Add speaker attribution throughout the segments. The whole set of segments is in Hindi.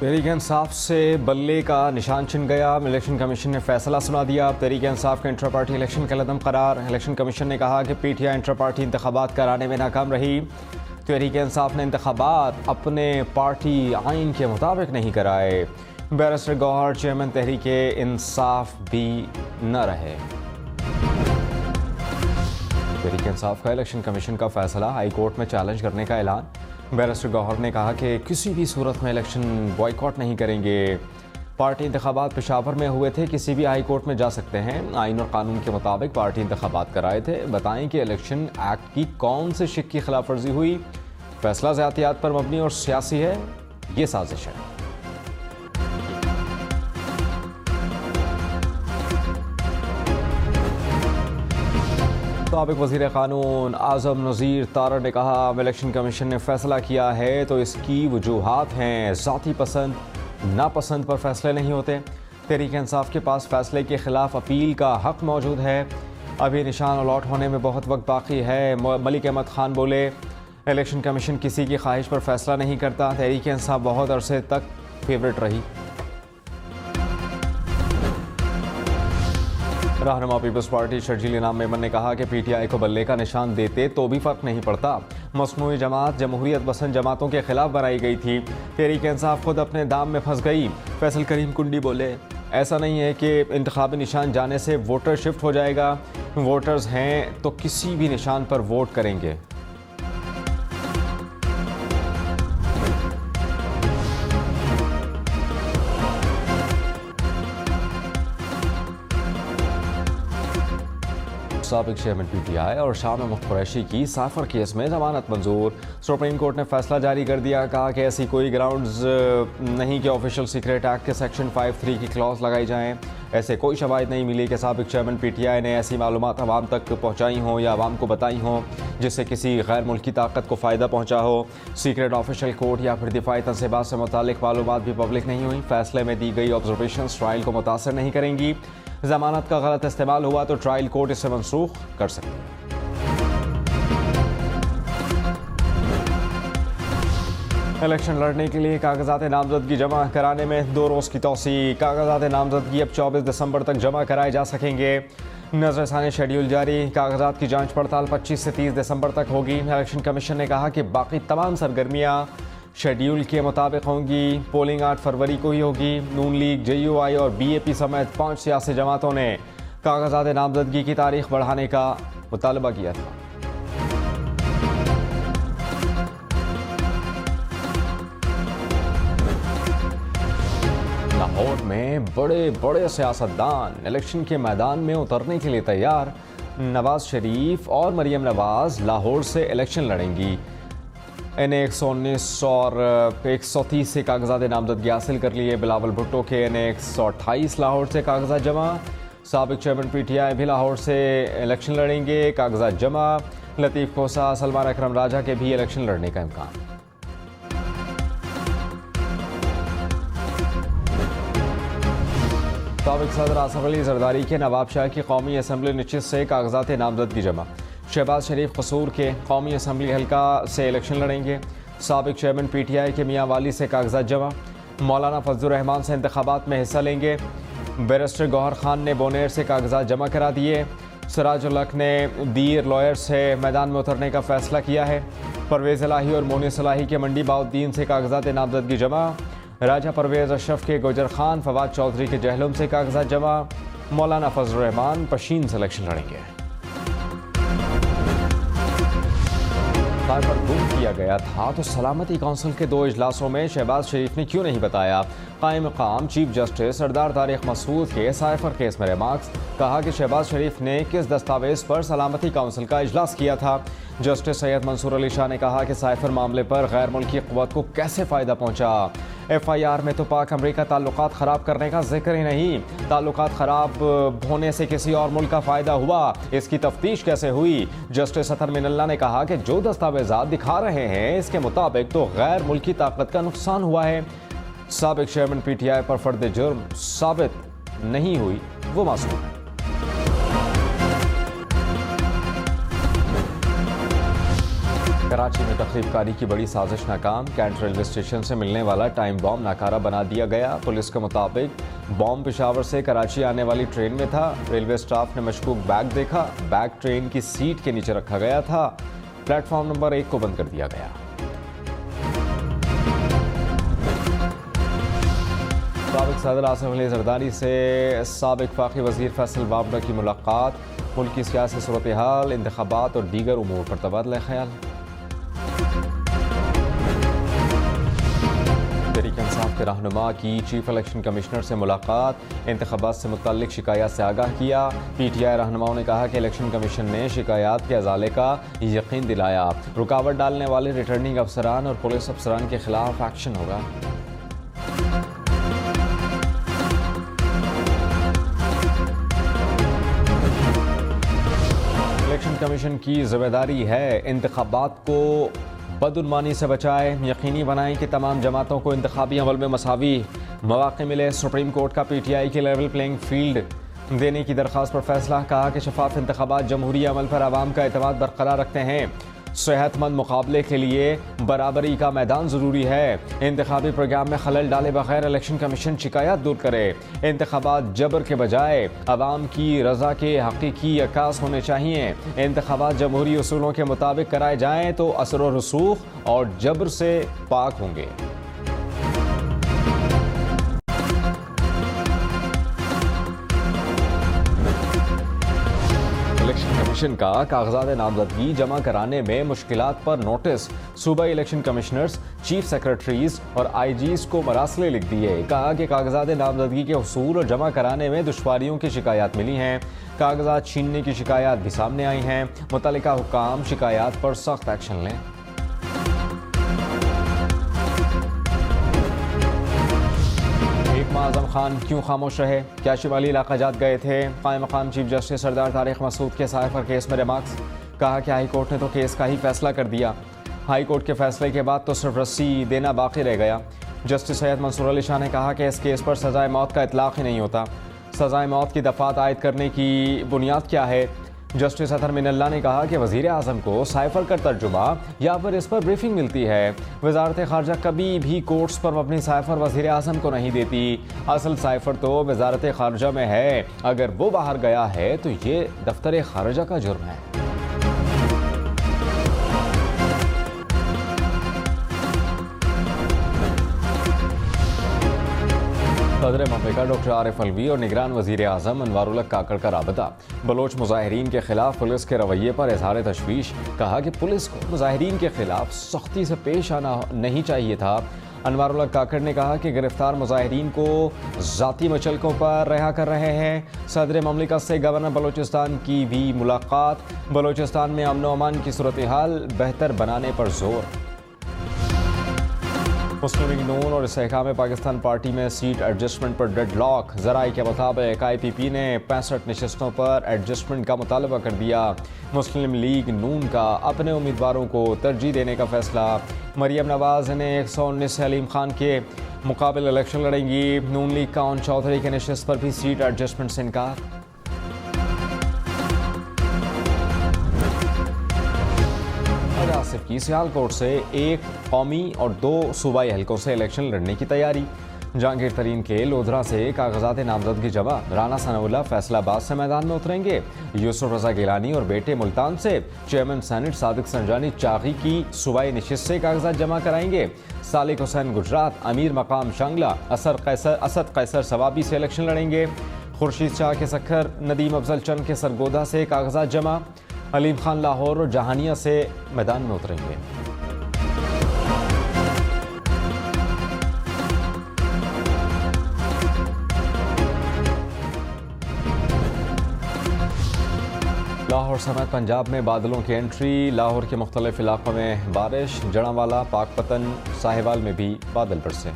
Speaker 1: तहरीक इंसाफ से बल्ले का निशान छिन गया। इलेक्शन कमीशन ने फैसला सुना दिया। तहरीक इंसाफ का इंट्रा पार्टी इलेक्शन का लदम करार। इलेक्शन कमीशन ने कहा कि पीटीआई इंट्रा पार्टी इंतखाबात कराने में नाकाम रही। तहरीक इंसाफ ने इंतखाबात अपने पार्टी आइन के मुताबिक नहीं कराए। बैरिस्टर गौहर चेयरमैन तहरीक इंसाफ भी न रहे। तहरीक इंसाफ का इलेक्शन कमीशन का फैसला हाई कोर्ट में चैलेंज करने का ऐलान। बैरिस्टर गौहर ने कहा कि किसी भी सूरत में इलेक्शन बॉयकॉट नहीं करेंगे। पार्टी इंतखाबात पेशावर में हुए थे, किसी भी हाई कोर्ट में जा सकते हैं। आइन और कानून के मुताबिक पार्टी इंतखाबात कराए थे। बताएं कि इलेक्शन एक्ट की कौन से शिक की खिलाफ वर्जी हुई। फैसला ज़ातियात पर मबनी और सियासी है, ये साजिश है। साबिक़ वज़ीर क़ानून आज़म नज़ीर तारड़ ने कहा, इलेक्शन कमीशन ने फैसला किया है तो इसकी वजूहात हैं। ज़ाती पसंद नापसंद पर फैसले नहीं होते। तहरीक इंसाफ के पास फैसले के ख़िलाफ़ अपील का हक़ मौजूद है। अभी निशान अलॉट होने में बहुत वक्त बाकी है। मलिक अहमद ख़ान बोले, इलेक्शन कमीशन किसी की ख्वाहिश पर फैसला नहीं करता। तहरीक इंसाफ बहुत अरसे तक फेवरेट रही। रहनुमा पीपल्स पार्टी शर्जील इनाम मेमन ने कहा कि पीटीआई को बल्ले का निशान देते तो भी फर्क नहीं पड़ता। मसनूई जमात जमहूरियत पसंद जमातों के खिलाफ बनाई गई थी। तहरीक इंसाफ खुद अपने दाम में फंस गई। फैसल करीम कुंडी बोले, ऐसा नहीं है कि इंतखाबी निशान जाने से वोटर शिफ्ट हो जाएगा। वोटर्स हैं तो किसी भी निशान पर वोट करेंगे। साबिक़ चेयरमैन पीटीआई और शाह महमूद कुरैशी की साफर केस में जमानत मंजूर। सुप्रीम कोर्ट ने फैसला जारी कर दिया। कहा कि ऐसी कोई ग्राउंड्स नहीं कि ऑफिशियल सीक्रेट एक्ट के सेक्शन 53 की क्लॉज लगाई जाएं। ऐसे कोई शवाहिद नहीं मिली कि साबिक़ चेयरमैन पीटीआई ने ऐसी मालूमात अवाम तक पहुँचाई हों या अवाम को बताई हों जिससे किसी गैर मुल्की ताकत को फ़ायदा पहुँचा हो। सीक्रेट ऑफिशियल कोर्ट या फिर दिफाई तनसीबात से मुतालिक मालूमात भी पब्लिक नहीं हुई। फैसले में दी गई ऑब्जर्वेशन ट्रायल को मुतासर नहीं करेंगी। जमानत का गलत इस्तेमाल हुआ तो ट्रायल कोर्ट इसे मनसूख कर सकती है। इलेक्शन लड़ने के लिए कागजात नामजदगी जमा कराने में 2 रोज़ की तौसी। कागजात नामजदगी अब 24 दिसंबर तक जमा कराए जा सकेंगे। नजरसानी शेड्यूल जारी। कागजात की जांच पड़ताल 25 से 30 दिसंबर तक होगी। इलेक्शन कमीशन ने कहा कि बाकी तमाम सरगर्मियाँ शेड्यूल के मुताबिक होंगी। पोलिंग 8 फरवरी को ही होगी। नून लीग, JUI और BAP समेत 5 सियासी जमातों ने कागजात नामजदगी की तारीख बढ़ाने का मुतालबा किया था। लाहौर में बड़े बड़े सियासतदान इलेक्शन के मैदान में उतरने के लिए तैयार। नवाज शरीफ और मरियम नवाज लाहौर से इलेक्शन लड़ेंगी। NA 119 और 130 से कागजात नामजदगी हासिल कर लिए। बिलावल भुट्टो के NA 128 लाहौर से कागजात जमा। साबिक़ चेयरमैन पीटीआई भी लाहौर से इलेक्शन लड़ेंगे, कागजात जमा। लतीफ़ खोसा, सलमान अकरम राजा के भी इलेक्शन लड़ने का इम्कान। साबिक़ सदर आसिफ अली जरदारी के नवाब शाह की कौमी असम्बली नशिस्त से कागजात नामजदगी जमा। शहबाज शरीफ कसूर के कौमी असम्बली हल्का से इलेक्शन लड़ेंगे। साबिक़ चेयरमैन पीटीआई के मियाँ वाली से कागजात जमा। मौलाना फजलुर रहमान से इंतखाबात में हिस्सा लेंगे। बैरिस्टर गौहर खान ने बोनेर से कागजात जमा करा दिए। सिराजुल हक ने दीर लॉयर से मैदान में उतरने का फैसला किया है। परवेज़ इलाही और मोनी सलाही के मंडी बाउद्दीन से कागजात नामजदगी जमा। राजा परवेज़ अशरफ के गुजर खान, फवाद चौधरी के जहलुम से कागजात जमा। मौलाना फजलुर रहमान पशीन से इलेक्शन लड़ेंगे। पर गुम किया गया था तो सलामती काउंसिल के 2 इजलासों में शहबाज शरीफ ने क्यों नहीं बताया। कायम मकाम चीफ जस्टिस सरदार तारिक मसूद के साइफर केस में रिमार्क्स। कहा कि शहबाज शरीफ ने किस दस्तावेज पर सलामती काउंसिल का इजलास किया था। जस्टिस सैयद मंसूर अली शाह ने कहा कि साइफर मामले पर गैर मुल्की क़ुव्वत को कैसे फ़ायदा पहुँचा। FIR में तो पाक अमरीका ताल्लुकात ख़राब करने का जिक्र ही नहीं। ताल्लुकात ख़राब होने से किसी और मुल्क का फ़ायदा हुआ, इसकी तफ्तीश कैसे हुई। जस्टिस अतर मिनल्ला ने कहा कि जो दस्तावेज़ात दिखा रहे हैं इसके मुताबिक तो गैर मुल्की ताकत का नुकसान हुआ है। साबिक़ चेयरमैन पीटीआई पर फर्द जुर्म साबित नहीं हुई, वो मासूम है। कराची में तखरीबकारी की बड़ी साजिश नाकाम। कैंट रेलवे स्टेशन से मिलने वाला टाइम बॉम्ब नाकारा बना दिया गया। पुलिस के मुताबिक बॉम्ब पेशावर से कराची आने वाली ट्रेन में था। रेलवे स्टाफ ने मशकूक बैग देखा। बैग ट्रेन की सीट के नीचे रखा गया था। प्लेटफॉर्म नंबर 1 को बंद कर दिया गया। साबिक सदर आसिफ अली जरदारी से साबिक वफाकी वज़ीर फैसल बाबरा की मुलाकात। मुल्क की सियासी सूरत हाल, इंतखाबात और दीगर उमूर पर तबादला ख्याल। तहरीक इंसाफ के रहनुमा की चीफ इलेक्शन कमिश्नर से मुलाकात। इंतखाबात से मुतल्लिक शिकायत से आगाह किया। PTI रहनुमाओं ने कहा कि इलेक्शन कमीशन ने शिकायत के अजाले का यकीन दिलाया। रुकावट डालने वाले रिटर्निंग अफसरान और पुलिस अफसरान के खिलाफ एक्शन होगा। इलेक्शन कमीशन की जिम्मेदारी है इंतखाबात को बदउनवानी से बचाए, यकीनी बनाएं कि तमाम जमातों को इंतखाबी अमल में मसावी मौक़े मिले। सुप्रीम कोर्ट का PTI की लेवल प्लेइंग फील्ड देने की दरख्वास्त पर फैसला। कहा कि शफाफ इंतखाबात जमहूरी अमल पर आवाम का एतमाद बरकरार रखते हैं। सेहतमंद मुकाबले के लिए बराबरी का मैदान ज़रूरी है। इंतखाबी प्रोग्राम में खलल डाले बगैर इलेक्शन कमीशन शिकायत दूर करे। इंतखाबात जबर के बजाय आवाम की रजा के हकीकी अक्कास होने चाहिए। इंतखाबात जमहूरी उसूलों के मुताबिक कराए जाएँ तो असर व रसूख और जबर से पाक होंगे। इलेक्शन कमीशन का कागजात नामजदगी जमा कराने में मुश्किलात पर नोटिस। सूबाई इलेक्शन कमिश्नर्स, चीफ सेक्रेटरीज और IGs को मरासले लिख दिए। कहा कि कागजात नामजदगी के हुसूल और जमा कराने में दुश्वारियों की शिकायत मिली हैं। कागजात छीनने की शिकायत भी सामने आई हैं। मुतल्लिका हुक्काम शिकायत पर सख्त एक्शन लें। आज़म खान क्यों खामोश रहे? क्या शिमाली इलाका जात गए थे? कायम मकाम चीफ जस्टिस सरदार तारिक मसूद के साइफर केस में रिमार्क्स। कहा कि हाई कोर्ट ने तो केस का ही फैसला कर दिया। हाई कोर्ट के फैसले के बाद तो सिर्फ रस्सी देना बाकी रह गया। जस्टिस सैयद मंसूर अली शाह ने कहा कि इस केस पर सजाए मौत का इतलाक़ ही नहीं होता। सजाए मौत की दफ़ात आयद करने की बुनियाद क्या है? जस्टिस अतहर मिनल्ला ने कहा कि वज़ीर आज़म को साइफर का तर्जुमा या फिर इस पर ब्रीफिंग मिलती है। वजारत ख़ारजा कभी भी कोर्ट्स पर अपनी साइफर वज़ीर आज़म को नहीं देती। असल साइफर तो वजारत ख़ारजा में है। अगर वो बाहर गया है तो ये दफ्तर ख़ारजा का जुर्म है। सदर ममलिका डॉक्टर आरिफ अलवी और निगरान वज़ीर आज़म अनवारुल हक काकड़ का राबता। बलोच मुजाहिरीन के खिलाफ पुलिस के रवैये पर इजहार तशवीश। कहा कि पुलिस को मुजाहिरीन के खिलाफ सख्ती से पेश आना नहीं चाहिए था। अनवारुल हक काकड़ ने कहा कि गिरफ्तार मुजाहिरीन को ज़ाती मचलकों पर रिहा कर रहे हैं। सदर ममलिकत से गवर्नर बलोचिस्तान की भी मुलाकात। बलोचिस्तान में अमन व अमान की सूरत हाल बेहतर बनाने पर जोर। मुस्लिम लीग नून और इस्तेहकाम पाकिस्तान पार्टी में सीट एडजस्टमेंट पर डेडलॉक। ज़राए के मुताबिक IPP ने 65 नशस्तों पर एडजस्टमेंट का मुतालबा कर दिया। मुस्लिम लीग नून का अपने उम्मीदवारों को तरजीह देने का फैसला। मरियम नवाज ने 119 से अलीम खान के मुकाबले इलेक्शन लड़ेंगी। नून लीग का ओन चौधरी के नशस्त पर भी सीट एडजस्टमेंट से इनकार। आसिफ की सियालकोट से 1 कौमी और 2 सूबाई हलकों से इलेक्शन लड़ने की तैयारी। जहांगीर तरीन के लोधरा से कागजात नामजदगी जमा। राना सनाउल्लाह फैसलाबाद से मैदान में उतरेंगे। यूसुफ रजा गिलानी और बेटे मुल्तान से चेयरमैन सेनेट सादिक संजानी चागी की सूबाई नशिस्त से कागजात जमा कराएंगे। सालिक हुसैन गुजरात, अमीर मकाम शांगला, असद कैसर सवाबी से इलेक्शन लड़ेंगे। खुर्शीद शाह के सखर, नदीम अफजल चंद के सरगोदा से कागजात जमा। अलीम खान लाहौर और जहानिया से मैदान में उतरेंगे। लाहौर समेत पंजाब में बादलों की एंट्री। लाहौर के मुख्तलिफ इलाकों में बारिश। जड़ांवाला, पाकपतन, साहिवाल में भी बादल बरसे।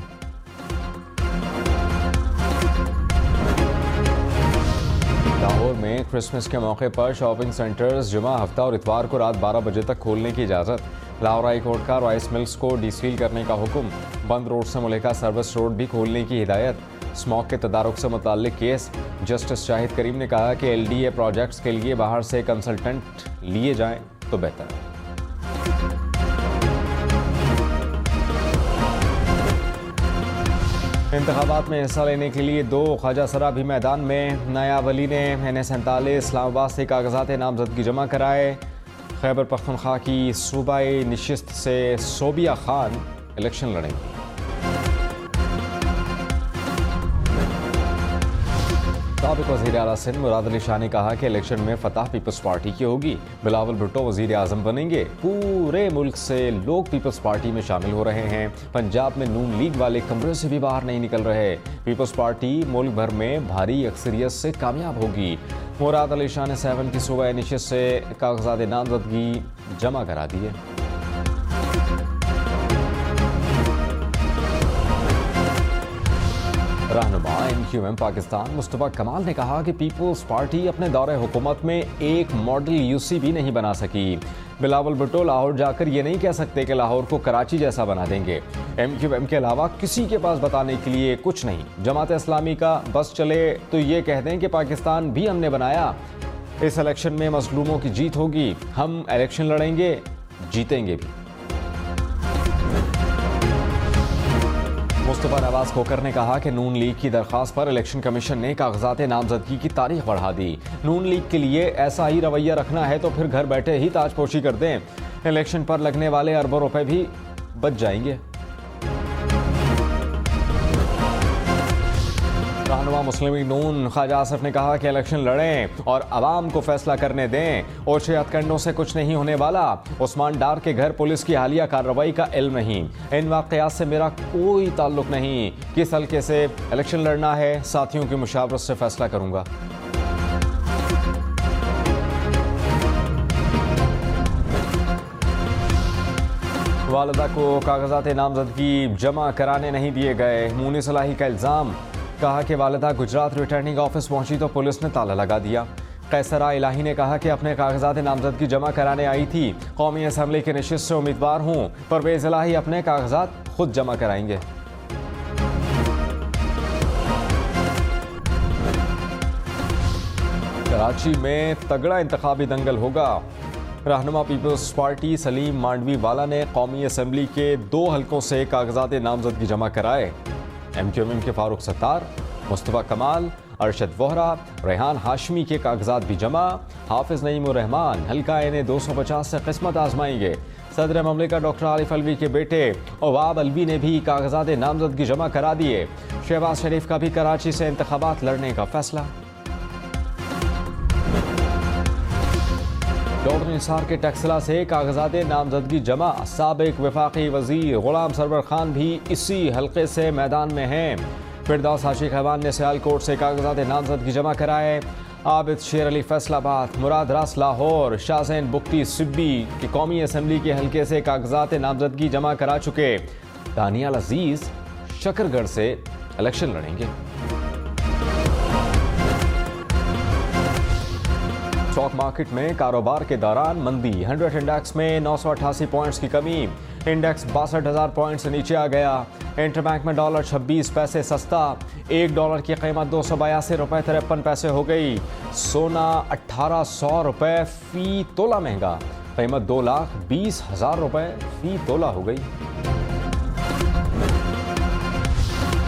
Speaker 1: लाहौर में क्रिसमस के मौके पर शॉपिंग सेंटर्स जुमा, हफ्ता और इतवार को रात 12 बजे तक खोलने की इजाज़त। लाहौर हाई कोर्ट का राइस मिल्स को डीसील करने का हुक्म। बंद रोड से मुलेका सर्विस रोड भी खोलने की हिदायत। स्मॉग के तदारुक से मुताल्लिक केस। जस्टिस शाहिद करीम ने कहा कि LDA प्रोजेक्ट्स के लिए बाहर से कंसल्टेंट लिए जाएं तो बेहतर है। इंतखाबात में हिस्सा लेने के लिए 2 ख्वाजा सरा भी मैदान में। नायाब अली ने NA47 इस्लामाबाद से कागजात नामजदगी जमा कराए। खैबर पख्तूनख्वा की सूबाई नशिस्त से सोबिया खान इलेक्शन लड़ेंगी। साबिक वज़ीर आला सिंध मुराद अली शाह ने कहा कि इलेक्शन में फतह पीपल्स पार्टी की होगी। बिलावल भुट्टो वज़ीर आज़म बनेंगे। पूरे मुल्क से लोग पीपल्स पार्टी में शामिल हो रहे हैं। पंजाब में नून लीग वाले कमरे से भी बाहर नहीं निकल रहे। पीपल्स पार्टी मुल्क भर में भारी अक्सरियत से कामयाब होगी। मुराद अली शाह ने 7 की सूबाई नशिस्त से कागजात नामजदगी जमा करा दिए। रहनुमा MQM पाकिस्तान मुस्तफा कमाल ने कहा कि पीपल्स पार्टी अपने दौरे हुकूमत में एक मॉडल UC भी नहीं बना सकी। बिलावल भुट्टो लाहौर जाकर ये नहीं कह सकते कि लाहौर को कराची जैसा बना देंगे। MQM के अलावा किसी के पास बताने के लिए कुछ नहीं। जमात इस्लामी का बस चले तो ये कह दें कि पाकिस्तान भी हमने बनाया। इस इलेक्शन में मजलूमों की जीत होगी। हम इलेक्शन लड़ेंगे, जीतेंगे भी। मुस्तफा नवाज खोकर ने कहा कि नून लीग की दरख्वास्त पर इलेक्शन कमीशन ने कागजात नामजदगी की तारीख बढ़ा दी। नून लीग के लिए ऐसा ही रवैया रखना है तो फिर घर बैठे ही ताजपोशी कर दें। इलेक्शन पर लगने वाले अरबों रुपए भी बच जाएंगे। रहनुमा मुस्लिम लीग नून ख्वाजा आसिफ ने कहा कि इलेक्शन लड़ें और आवाम को फैसला करने दें। ओछे हथकंडों से कुछ नहीं होने वाला। उस्मान डार के घर पुलिस की हालिया कार्रवाई का इल्म नहीं। इन वाकयात से मेरा कोई ताल्लुक नहीं। किस हल्के से इलेक्शन लड़ना है, साथियों की मुशावरत से फैसला करूंगा। वालिदा को कागजात नामजदगी जमा कराने नहीं दिए गए। मुनी सलाही का इल्ज़ाम। कहा कि वालिदा गुजरात रिटर्निंग ऑफिस पहुंची तो पुलिस ने ताला लगा दिया। कैसरा इलाही ने कहा कि अपने कागजात नामजदगी जमा कराने आई थी। कौमी असम्बली के नशिस्त से उम्मीदवार हूं। परवेज इलाही अपने कागजात खुद जमा कराएंगे। कराची में तगड़ा इंतखाबी दंगल होगा। रहनुमा पीपल्स पार्टी सलीम मांडवी वाला ने कौमी असम्बली के 2 हलकों से कागजात नामजदगी जमा कराए। MQM के फारूक सत्तार, मुस्तफा कमाल, अरशद वोहरा, रेहान हाशमी के कागजात भी जमा। हाफिज नईमुर रहमान हल्का NA 250 से किस्मत आजमाएंगे। सदर ममलिकत डॉक्टर आरिफ अलवी के बेटे अवाब अलवी ने भी कागजात नामजदगी जमा करा दिए। शहबाज शरीफ का भी कराची से इंतखाबात लड़ने का फैसला। डॉक्टर निसार के टक्सला से कागजात नामजदगी जमा। साबिक वफाकी वजीर गुलाम सरवर खान भी इसी हल्के से मैदान में हैं। फिरदौस हाशी खैवान ने सियालकोट से कागजात नामजदगी जमा कराए। आबिद शेर अली फैसलाबाद, मुराद रास लाहौर, शाहजैन बुख्ती सिब्बी की कौमी असम्बली के हल्के से कागजात नामजदगी जमा करा चुके। दानियाल अजीज शकरगढ़ से इलेक्शन लड़ेंगे। स्टॉक मार्केट में कारोबार के दौरान मंदी। 100 इंडेक्स में 988 पॉइंट्स की कमी। इंडेक्स 62,000 पॉइंट से नीचे आ गया। इंटरबैंक में डॉलर 26 पैसे सस्ता। $1 की कीमत 282 रुपये 53 पैसे हो गई। सोना 1800 रुपये फी तोला महंगा। कीमत 2,20,000 रुपये फी तोला हो गई।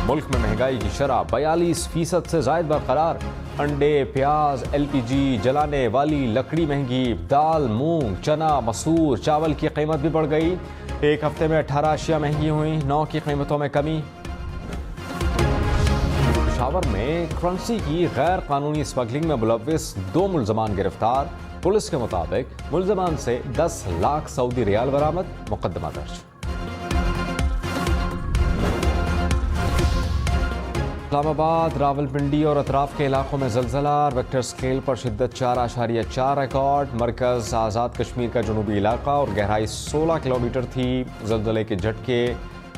Speaker 1: मुल्क में महंगाई की शरह 42% से जायद बरकरार। अंडे, प्याज, LPG, जलाने वाली लकड़ी महंगी। दाल, मूंग, चना, मसूर, चावल की कीमत भी बढ़ गई। एक हफ्ते में 18 अशिया महंगी हुई। 9 की कीमतों में कमी। पेशावर में करेंसी की गैर कानूनी स्मगलिंग में मुलव्विस 2 मुल्जमान गिरफ्तार। पुलिस के मुताबिक मुल्जमान से 10 लाख सऊदी रियाल बरामद। मुकदमा दर्ज। इस्लामाबाद, रावलपिंडी और अतराफ के इलाकों में ज़लज़ला। रेक्टर स्केल पर शिद्दत 4.4 रिकॉर्ड। मरकज़ आज़ाद कश्मीर का जनूबी इलाका और गहराई 16 किलोमीटर थी। ज़लज़ले के झटके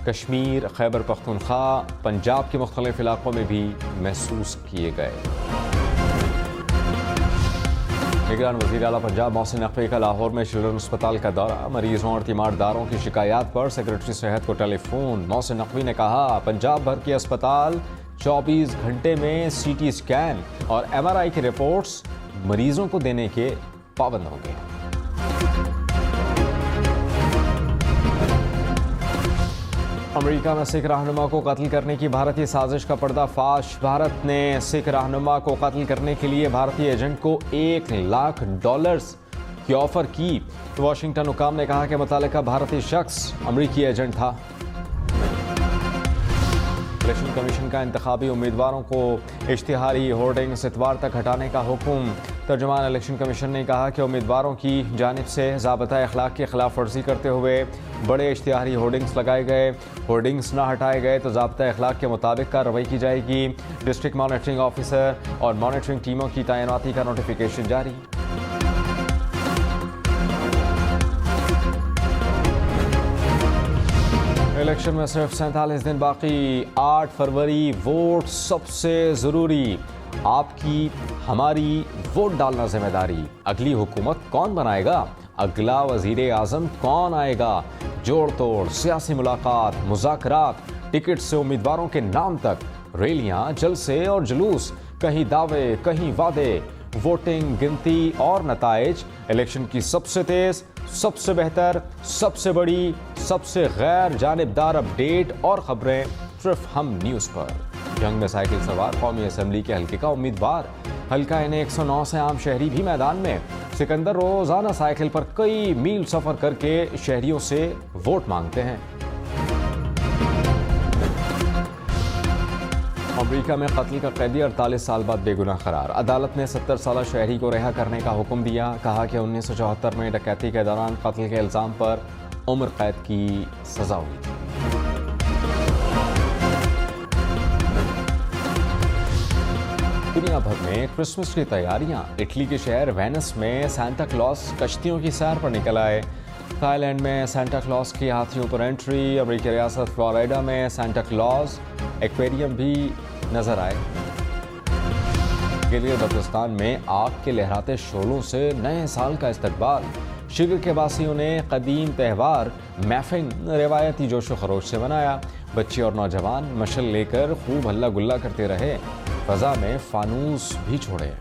Speaker 1: कश्मीर, खैबर पख्तूनख्वा, पंजाब के मुख्तलिफ इलाकों में भी महसूस किए गए। निगरान वज़ीर आला पंजाब मोहसिन नकवी का लाहौर में चिल्ड्रन अस्पताल का दौरा। मरीजों और तीमारदारों की शिकायत पर सेक्रेटरी सेहत को टेलीफोन। मोहसिन नकवी ने कहा पंजाब भर के अस्पताल 24 घंटे में CT स्कैन और MRI की रिपोर्ट्स मरीजों को देने के पाबंद होंगे। अमेरिका में सिख रहनुमा को कत्ल करने की भारतीय साजिश का पर्दाफाश। भारत ने सिख रहनुमा को कत्ल करने के लिए भारतीय एजेंट को $1,00,000 की ऑफर की। वाशिंगटन हुकाम ने कहा कि मुतालिका भारतीय शख्स अमेरिकी एजेंट था। इलेक्शन कमीशन का इंतखाबी उम्मीदवारों को इश्तिहारी होर्डिंग्स इतवार तक हटाने का हुक्म। तर्जुमान इलेक्शन कमीशन ने कहा कि उम्मीदवारों की जानिब से ज़ाबता अखलाक की खिलाफ वर्जी करते हुए बड़े इश्तिहारी होर्डिंग्स लगाए गए। होर्डिंग्स ना हटाए गए तो ज़ाबता अखलाक के मुताबिक कार्रवाई की जाएगी। डिस्ट्रिक्ट मॉनिटरिंग ऑफिसर और मॉनिटरिंग टीमों की तैनाती का नोटिफिकेशन जारी। इलेक्शन में सिर्फ 47 दिन बाकी। 8 फरवरी वोट सबसे ज़रूरी। आपकी हमारी वोट डालना जिम्मेदारी। अगली हुकूमत कौन बनाएगा? अगला वजीर आज़म कौन आएगा? जोड़ तोड़ सियासी मुलाकात, मुज़ाकरात, टिकट से उम्मीदवारों के नाम तक, रैलियां, जलसे और जुलूस, कहीं दावे कहीं वादे, वोटिंग, गिनती और नताइज। इलेक्शन की सबसे तेज, सबसे बेहतर, सबसे बड़ी, सबसे गैर जानिबदार अपडेट और खबरें सिर्फ हम न्यूज़ पर। जंग में साइकिल सवार कौमी असम्बली के हल्के का उम्मीदवार। हल्का N 109 से आम शहरी भी मैदान में। सिकंदर रोजाना साइकिल पर कई मील सफर करके शहरियों से वोट मांगते हैं। अमेरिका में कत्ल का कैदी 48 साल बाद बेगुनाह करार। अदालत ने 70 साल शहरी को रिहा करने का हुक्म दिया। कहा कि 1974 में डकैती के दौरान कत्ल के इल्ज़ाम पर उम्र कैद की सजा हुई थी। दुनिया भर में क्रिसमस की तैयारियां। इटली के शहर वेनिस में सांता क्लॉज कश्तियों की सैर पर निकल आए। थाईलैंड में सांता क्लॉज की हाथियों पर एंट्री। अमेरिकी रियासत फ्लोरिडा में सांता क्लॉज एक्वेरियम भी नजर आए। गिलगित बल्तिस्तान में आग के लहराते शोलों से नए साल का इस्तकबाल। शिगर के वासियों ने कदीम त्यौहार मैफिंग रिवायती जोशो खरोश से मनाया। बच्चे और नौजवान मशल लेकर खूब हल्ला गुल्ला करते रहे। फजा में फानूस भी छोड़े।